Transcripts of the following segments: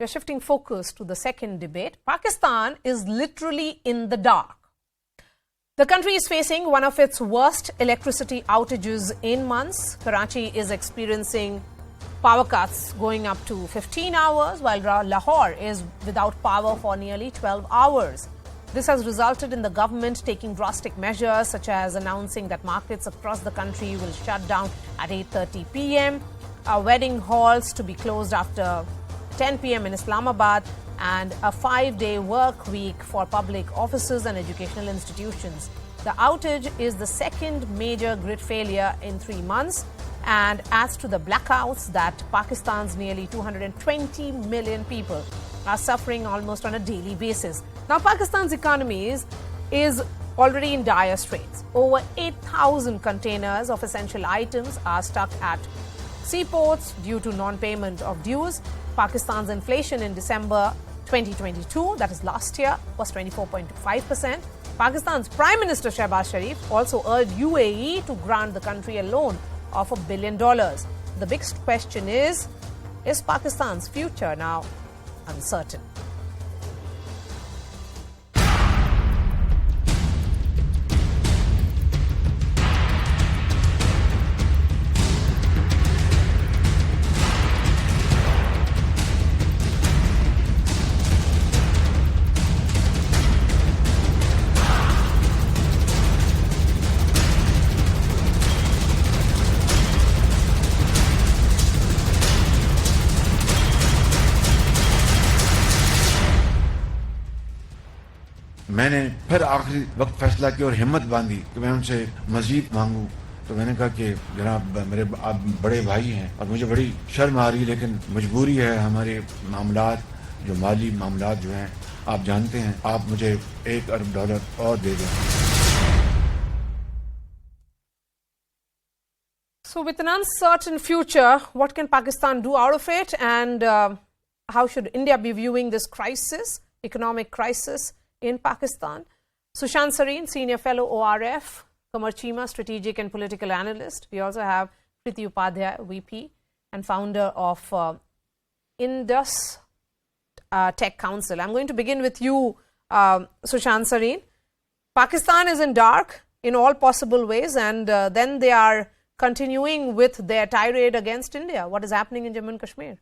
We're shifting focus to the second debate. Pakistan is literally in the dark. The country is facing one of its worst electricity outages in months. Karachi is experiencing power cuts going up to 15 hours, while Lahore is without power for nearly 12 hours. This has resulted in the government taking drastic measures, such as announcing that markets across the country will shut down at 8:30 p.m., wedding halls to be closed after 10 p.m. in Islamabad, and a 5-day work week for public offices and educational institutions. The outage is the second major grid failure in 3 months and adds to the blackouts that Pakistan's nearly 220 million people are suffering almost on a daily basis. Now, Pakistan's economy is already in dire straits. Over 8,000 containers of essential items are stuck at seaports due to non-payment of dues. Pakistan's inflation in December 2022, that is last year, was 24.5%. Pakistan's Prime Minister Shehbaz Sharif also urged UAE to grant the country a loan of $1 billion. The big question is Pakistan's future now uncertain? मैंने फिर आखिरी वक्त फैसला किया और हिम्मत बांधी कि मैं उनसे मजीद मांगू। तो मैंने कहा कि जनाब मेरे आप बड़े भाई हैं और मुझे बड़ी शर्म आ रही है, लेकिन मजबूरी है, हमारे मामलात जो माली मामलात जो हैं आप जानते हैं, आप मुझे $1 अरब और दे दें। So with an uncertain future, what can Pakistan do out of it, and how should India be viewing this crisis, economic crisis in Pakistan? Sushant Sareen, Senior Fellow ORF, Qamar Chima, Strategic and Political Analyst. We also have Priti Upadhyay, VP and founder of Indus Tech Council. I'm going to begin with you, Sushant Sareen. Pakistan is in dark in all possible ways, and then they are continuing with their tirade against India. What is happening in Jammu and Kashmir?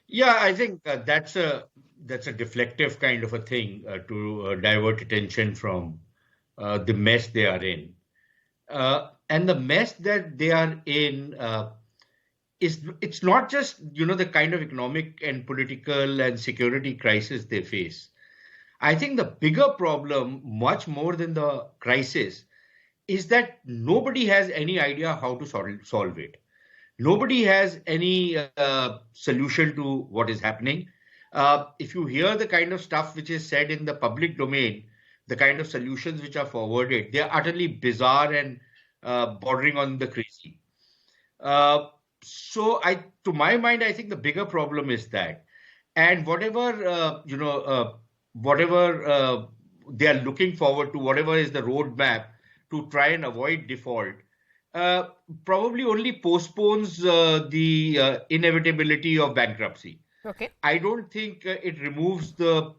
Yeah, I think that's a deflective kind of a thing to divert attention from the mess they are in. And the mess that they are in it's not just, the kind of economic and political and security crisis they face. I think the bigger problem, much more than the crisis, is that nobody has any idea how to solve it. Nobody has any solution to what is happening. If you hear the kind of stuff which is said in the public domain, the kind of solutions which are forwarded, they are utterly bizarre and bordering on the crazy. So to my mind, I think the bigger problem is that. And whatever, whatever they are looking forward to, whatever is the roadmap to try and avoid default, probably only postpones the inevitability of bankruptcy. Okay. I don't think it removes the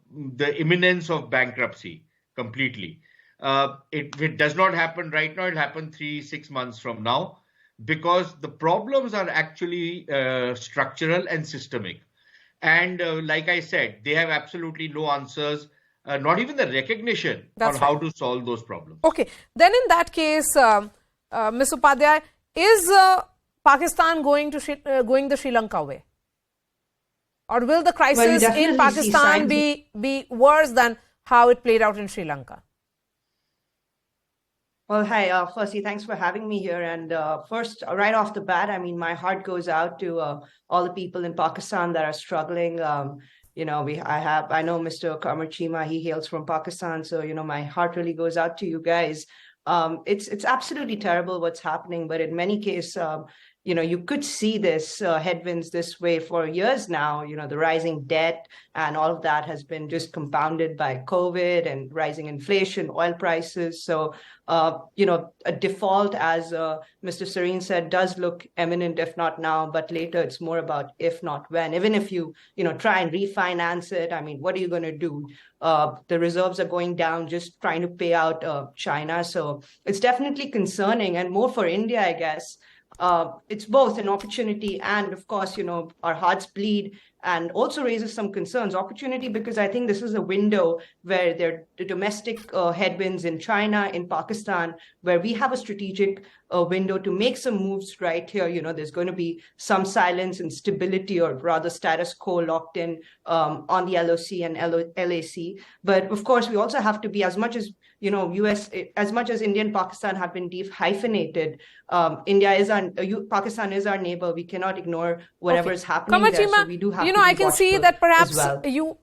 imminence of bankruptcy completely. If it does not happen right now, it'll happen 3-6 months from now, because the problems are actually structural and systemic. And like I said, they have absolutely no answers, not even the recognition on how to solve those problems. Okay. Then in that case, Ms. Upadhyay, is Pakistan going the Sri Lanka way? Or will the crisis in Pakistan be worse than how it played out in Sri Lanka? Well, hi, firstly, thanks for having me here. And first, right off the bat, I mean, my heart goes out to all the people in Pakistan that are struggling. I know Mr. Qamar Chima, he hails from Pakistan. So, my heart really goes out to you guys. It's absolutely terrible what's happening, but in many cases, you could see this headwinds this way for years now. The rising debt and all of that has been just compounded by COVID and rising inflation, oil prices. So, a default, as Mr. Serene said, does look imminent, if not now, but later. It's more about if not when. Even if you, try and refinance it, I mean, what are you going to do? The reserves are going down just trying to pay out China. So it's definitely concerning, and more for India, I guess. It's both an opportunity and, of course, our hearts bleed, and also raises some concerns. Opportunity because I think this is a window where there are the domestic headwinds in China, in Pakistan, where we have a strategic window to make some moves right here. There's going to be some silence and stability, or rather status quo, locked in on the LOC and LAC. But of course, we also have to be, as much as US, as much as India and Pakistan have been hyphenated, Pakistan is our neighbor. We cannot ignore whatever is happening there. So we do have to be I can see that perhaps well.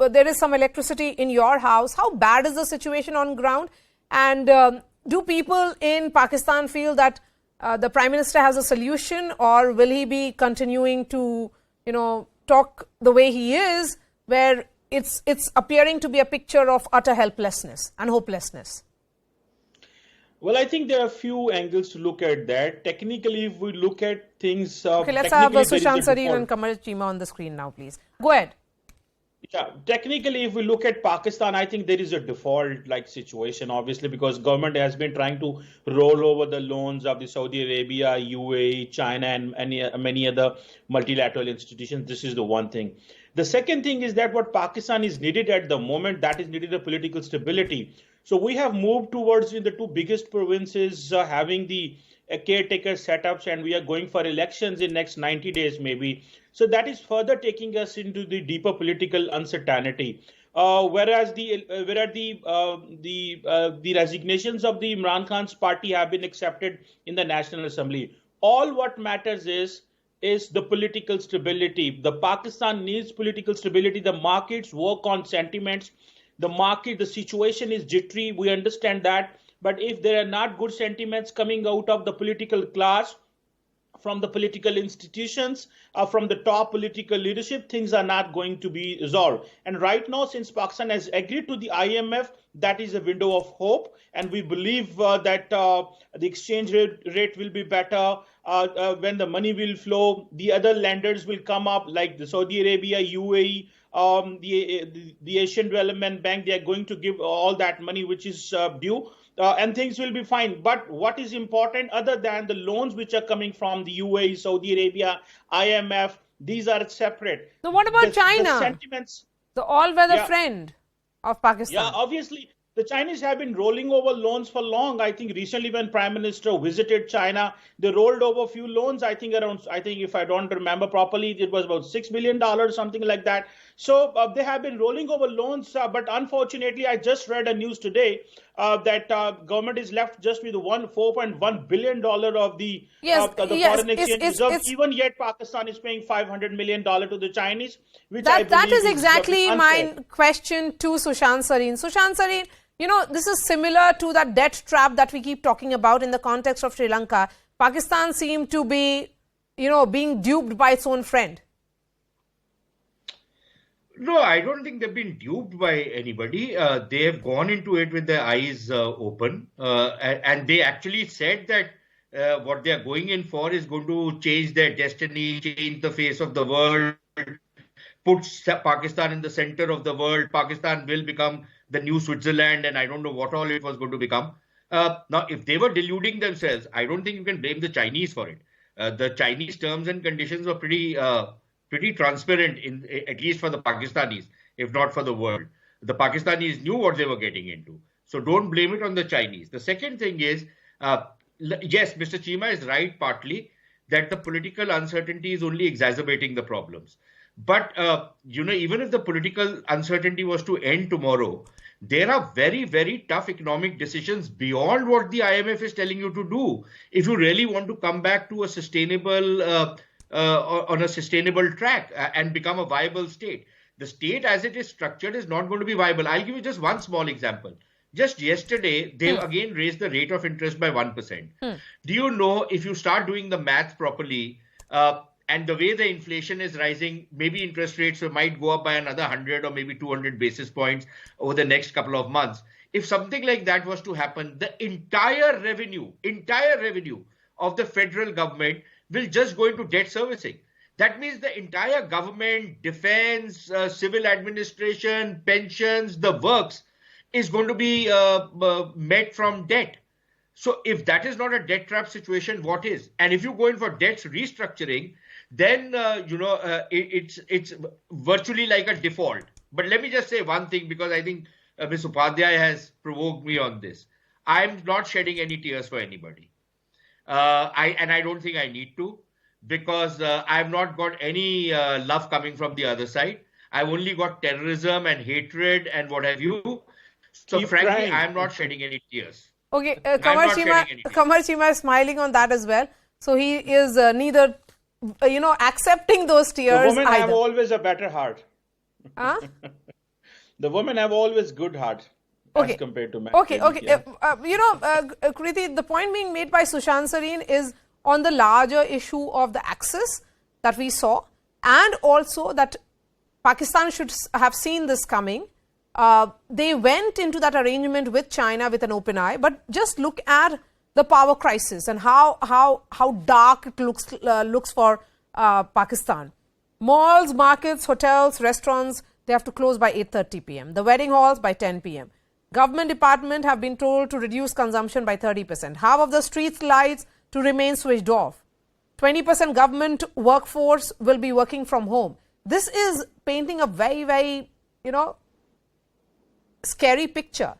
There is some electricity in your house. How bad is the situation on ground? And do people in Pakistan feel that the Prime Minister has a solution, or will he be continuing to, talk the way he is, where it's appearing to be a picture of utter helplessness and hopelessness? Well, I think there are a few angles to look at that. Technically, if we look at things... okay, let's have Sushant Sareen and Kamal Chima on the screen now, please. Go ahead. Yeah, technically, if we look at Pakistan, I think there is a default-like situation, obviously, because government has been trying to roll over the loans of the Saudi Arabia, UAE, China, and many other multilateral institutions. This is the one thing. The second thing is that what Pakistan is needed at the moment, that is needed a political stability. So we have moved towards in the two biggest provinces having the caretaker setups, and we are going for elections in next 90 days maybe. So that is further taking us into the deeper political uncertainty. Whereas the resignations of the Imran Khan's party have been accepted in the National Assembly. All what matters is the political stability. The Pakistan needs political stability. The markets work on sentiments. The situation is jittery. We understand that. But if there are not good sentiments coming out of the political class, from the political institutions, from the top political leadership, things are not going to be resolved. And right now, since Pakistan has agreed to the IMF, that is a window of hope. And we believe that the exchange rate will be better when the money will flow. The other lenders will come up, like the Saudi Arabia, UAE, the Asian Development Bank. They are going to give all that money which is due. And things will be fine. But what is important, other than the loans which are coming from the UAE, Saudi Arabia, IMF, these are separate. So what about China? The sentiments, the all-weather friend of Pakistan. Yeah, obviously, the Chinese have been rolling over loans for long. I think recently when Prime Minister visited China, they rolled over a few loans. I think if I don't remember properly, it was about $6 billion, something like that. So they have been rolling over loans. But unfortunately, I just read a news today that government is left just with $4.1 billion of the foreign exchange reserve. Even yet, Pakistan is paying $500 million to the Chinese, which that is exactly my question to Sushant Sareen. Sushant Sareen, this is similar to that debt trap that we keep talking about in the context of Sri Lanka. Pakistan seemed to be, being duped by its own friend. No, I don't think they've been duped by anybody. They have gone into it with their eyes open. And they actually said that what they are going in for is going to change their destiny, change the face of the world, put Pakistan in the center of the world. Pakistan will become the new Switzerland, and I don't know what all it was going to become. Now, if they were deluding themselves, I don't think you can blame the Chinese for it. The Chinese terms and conditions were pretty transparent, at least for the Pakistanis, if not for the world. The Pakistanis knew what they were getting into. So don't blame it on the Chinese. The second thing is, yes, Mr. Chima is right partly that the political uncertainty is only exacerbating the problems. But, even if the political uncertainty was to end tomorrow, there are very, very tough economic decisions beyond what the IMF is telling you to do. If you really want to come back to a sustainable, on a sustainable track and become a viable state. The state as it is structured is not going to be viable. I'll give you just one small example. Just yesterday, they again raised the rate of interest by 1%. Do you know, if you start doing the math properly, And the way the inflation is rising, maybe interest rates might go up by another 100 or maybe 200 basis points over the next couple of months. If something like that was to happen, the entire revenue of the federal government will just go into debt servicing. That means the entire government, defense, civil administration, pensions, the works is going to be met from debt. So if that is not a debt trap situation, what is? And if you go in for debt restructuring, then, it's virtually like a default. But let me just say one thing, because I think Ms. Upadhyay has provoked me on this. I'm not shedding any tears for anybody. I don't think I need to, because I've not got any love coming from the other side. I've only got terrorism and hatred and what have you. So frankly, I'm not shedding any tears. Okay, Kamar Chima is smiling on that as well. So he is neither, accepting those tears. The women either. have always a better heart. Huh? The women have always good heart as compared to men. Okay. Kriti, the point being made by Sushant Sareen is on the larger issue of the axis that we saw, and also that Pakistan should have seen this coming. They went into that arrangement with China with an open eye, but just look at the power crisis and how dark it looks for Pakistan. Malls, markets, hotels, restaurants, they have to close by 8:30 p.m. The wedding halls by 10 p.m. Government department have been told to reduce consumption by 30%. Half of the street lights to remain switched off. 20% government workforce will be working from home. This is painting a very, very, scary picture.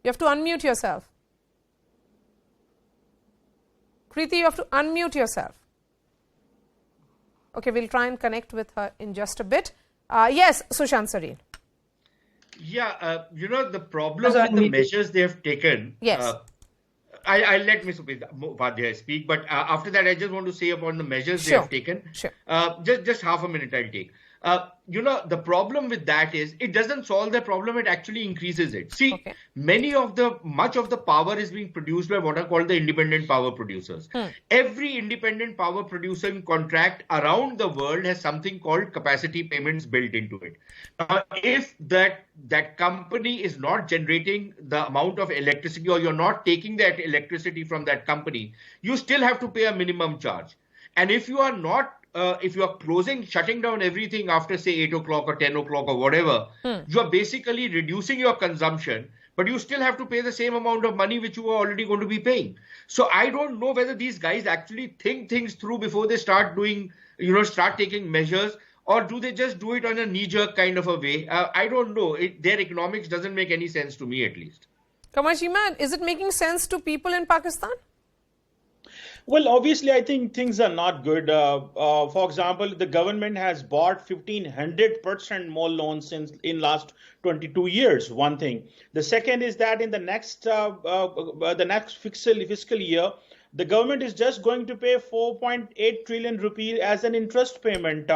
You have to unmute yourself. Kriti, you have to unmute yourself. Okay, we'll try and connect with her in just a bit. Yes, Sushant Sareen. Yeah, the problem with the measures they have taken. Yes. I'll let Ms. Upadhyay speak, but after that, I just want to say upon the measures they have taken. Sure. Just half a minute I'll take. The problem with that is it doesn't solve the problem, it actually increases it. See, much of the power is being produced by what are called the independent power producers. Every independent power producing contract around the world has something called capacity payments built into it. Now, if that company is not generating the amount of electricity, or you're not taking that electricity from that company, you still have to pay a minimum charge. And if you are not if you are shutting down everything after, say, 8 o'clock or 10 o'clock or whatever, you are basically reducing your consumption, but you still have to pay the same amount of money which you are already going to be paying. So I don't know whether these guys actually think things through before they start taking measures, or do they just do it on a knee-jerk kind of a way? I don't know. Their economics doesn't make any sense to me, at least. Kamar Chima, is it making sense to people in Pakistan? Well, obviously, I think things are not good. For example, the government has bought 1,500% more loans in last 22 years. One thing. The second is that in the next fiscal year, the government is just going to pay 4.8 trillion rupees as an interest payment,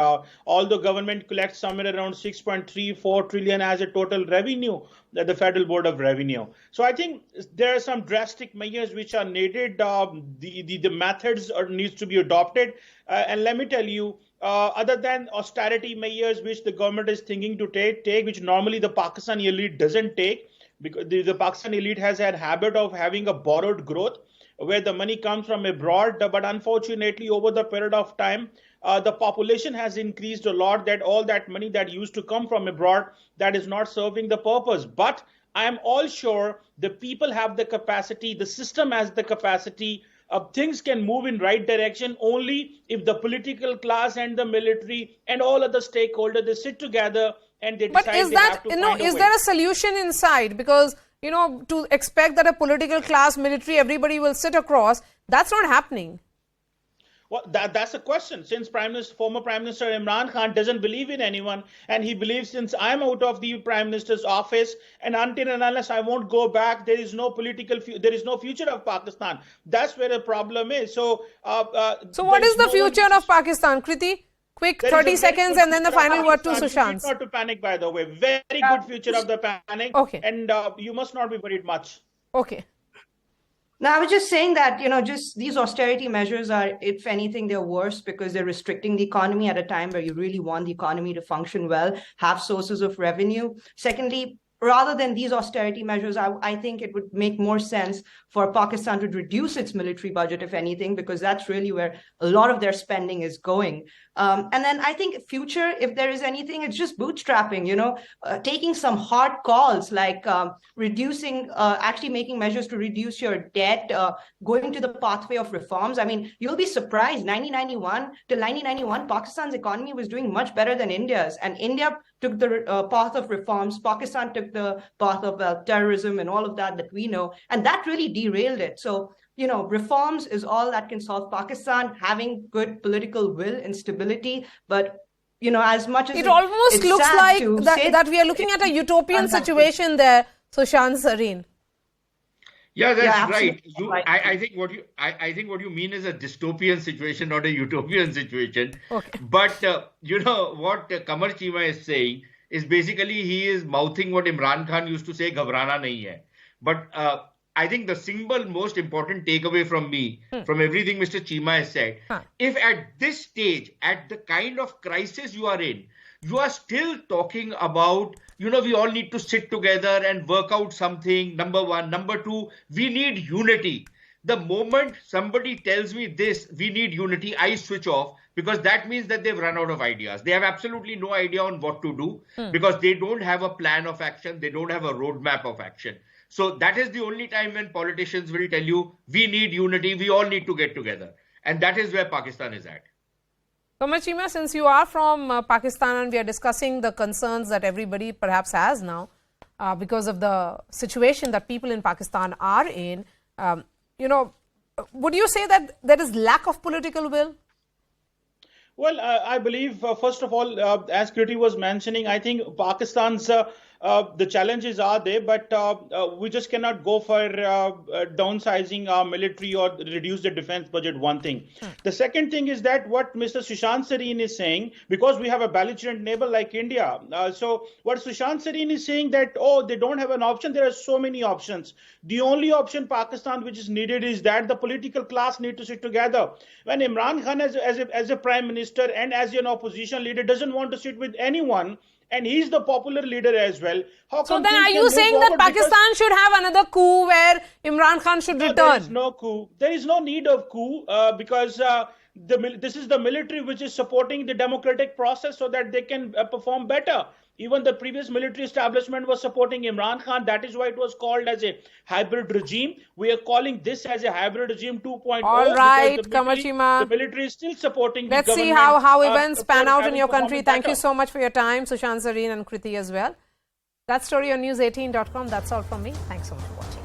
although government collects somewhere around 6.34 trillion as a total revenue at the Federal Board of Revenue. So I think there are some drastic measures which are needed. The methods needs to be adopted. And let me tell you, other than austerity measures which the government is thinking to take, which normally the Pakistani elite doesn't take, because the Pakistani elite has had habit of having a borrowed growth, where the money comes from abroad, but unfortunately over the period of time, the population has increased a lot, that all that money that used to come from abroad, that is not serving the purpose. But I am all sure the people have the capacity, the system has the capacity, things can move in right direction only if the political class and the military and all other stakeholders, they sit together and they decide. But is there a solution inside? Because to expect that a political class, military, everybody will sit across, that's not happening. Well, that's a question. Since former Prime Minister Imran Khan doesn't believe in anyone, and he believes since I'm out of the Prime Minister's office, and until and unless I won't go back, there is no future of Pakistan. That's where the problem is. So what is the future of Pakistan, Kriti? Quick, 30 seconds, and then the final word to Sushant. Not to panic, by the way. Very good future of the panic. Okay. And you must not be worried much. Okay. No, I was just saying that, just these austerity measures are, if anything, they're worse because they're restricting the economy at a time where you really want the economy to function well, have sources of revenue. Secondly, rather than these austerity measures, I think it would make more sense for Pakistan to reduce its military budget, if anything, because that's really where a lot of their spending is going. And then I think future, if there is anything, it's just bootstrapping, taking some hard calls like reducing, actually making measures to reduce your debt, going to the pathway of reforms. I mean, you'll be surprised, 1991, Pakistan's economy was doing much better than India's. And India took the path of reforms. Pakistan took the path of terrorism and all of that we know. And that really derailed it. So, reforms is all that can solve Pakistan, having good political will and stability. But, as much as it almost looks like that we are looking at a utopian situation there, Sushant Sareen. Yeah, that's right. I think what you mean is a dystopian situation, not a utopian situation. Okay. But what Qamar Cheema is saying is basically he is mouthing what Imran Khan used to say, "Ghabrana nahi hai." But I think the single most important takeaway from me, from everything Mr. Cheema has said, if at this stage, at the kind of crisis you are in, you are still talking about, we all need to sit together and work out something, number one. Number two, we need unity. The moment somebody tells me this, we need unity, I switch off, because that means that they've run out of ideas. They have absolutely no idea on what to do because they don't have a plan of action. They don't have a roadmap of action. So that is the only time when politicians will tell you, we need unity, we all need to get together. And that is where Pakistan is at. Qamar Cheema, since you are from Pakistan and we are discussing the concerns that everybody perhaps has now because of the situation that people in Pakistan are in, would you say that there is lack of political will? Well, I believe, first of all, as Kriti was mentioning, I think Pakistan's the challenges are there, but we just cannot go for downsizing our military or reduce the defense budget, one thing. The second thing is that what Mr. Sushant Sareen is saying, because we have a belligerent neighbor like India. So what Sushant Sareen is saying that, they don't have an option. There are so many options. The only option Pakistan which is needed is that the political class need to sit together. When Imran Khan as a prime minister and as an opposition leader doesn't want to sit with anyone, and he's the popular leader as well. So then are you saying that Pakistan should have another coup where Imran Khan should return? There is no coup. There is no need of coup because this is the military which is supporting the democratic process so that they can perform better. Even the previous military establishment was supporting Imran Khan. That is why it was called as a hybrid regime. We are calling this as a hybrid regime 2.0. All right, Qamar Cheema. The military is still supporting Let's the see government. how events pan out in your country. Thank better. you so much for your time, Sushant Sareen and Kriti as well. That story on News18.com. That's all from me. Thanks so much for watching.